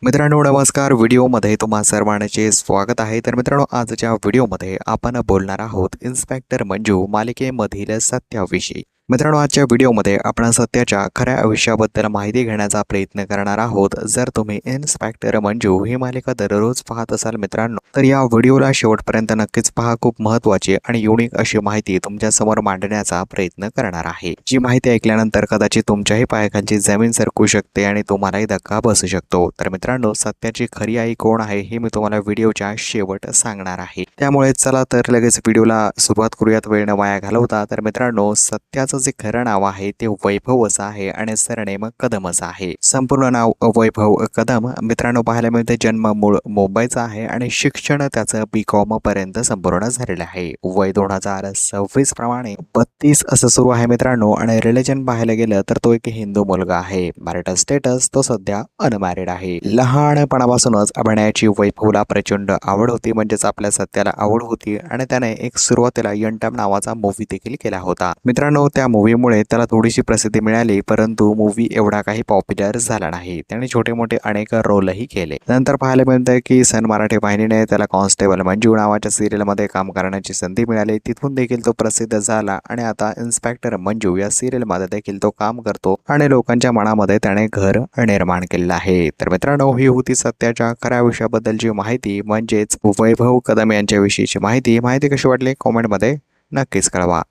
मित्रांनो नमस्कार. व्हिडिओमध्ये तुम्हा सर्वांचे स्वागत आहे. तर मित्रांनो आजच्या व्हिडिओमध्ये आपण बोलणार आहोत इन्स्पेक्टर मंजू मालिकेमधील सत्याविषयी. मित्रांनो आजच्या व्हिडिओमध्ये आपण सत्याच्या खऱ्या आयुष्याबद्दल माहिती घेण्याचा प्रयत्न करणार आहोत. जर तुम्ही इन्स्पेक्टर मंजू ही मालिका दररोज पाहत असाल मित्रांनो तर या व्हिडिओला शेवटपर्यंत नक्कीच पहा. खूप महत्त्वाची आणि युनिक अशी माहिती तुमच्या समोर मांडण्याचा प्रयत्न करणार आहे. जी माहिती ऐकल्यानंतर कदाचित तुमच्याही पायाखालची जमीन सरकू शकते आणि तुम्हालाही धक्का बसू शकतो. तर मित्रांनो सत्याची खरी आई कोण आहे हे मी तुम्हाला व्हिडिओच्या शेवट सांगणार आहे. त्यामुळे चला तर लगेच व्हिडिओला सुरुवात करूयात वेळ न वाया घालवता. तर मित्रांनो सत्याचं जे खरं नाव आहे ते वैभव असं आहे आणि सरनेम कदम असं आहे. संपूर्ण नाव वैभव कदम. मित्रांनो पाहायला मिळते जन्म मूळ मुंबईचा आहे आणि शिक्षण त्याचं B.Com पर्यंत संपूर्ण झालेलं आहे. वय 2026 प्रमाणे 32 असं सुरू आहे मित्रांनो. आणि रिलिजन पाहायला गेलं तर तो एक हिंदू मुलगा आहे. मॅरिटल स्टेटस तो सध्या अनमॅरिड आहे. लहानपणापासूनच अभिनयाची वैभवला प्रचंड आवड होती. म्हणजेच आपल्या सत्याला आवड होती आणि त्याने एक सुरुवातीला यंटम नावाचा मूवी देखील केला होता. मित्रांनो त्या मूवीमुळे त्याला थोडीशी प्रसिद्धी मिळाली परंतु मूवी एवढा काही पॉप्युलर झाला नाही. त्याने छोटे मोठे अनेक रोलही केले. नंतर पाहायला मिळतं की सन मराठी वाहिनीने त्याला कॉन्स्टेबल मंजू नावाच्या सिरियलमध्ये काम करण्याची संधी मिळाली. तिथून देखील तो प्रसिद्ध झाला आणि आता इन्स्पेक्टर मंजू या सिरियलमध्ये देखील तो काम करतो आणि लोकांच्या मनामध्ये त्याने घर निर्माण केलेलं आहे. तर मित्रांनो ही होती सत्याच्या खऱ्या आयुष्याबद्दलची माहिती म्हणजेच वैभव कदम यांच्याविषयीची माहिती. कशी वाटली कॉमेंटमध्ये नक्कीच कळवा.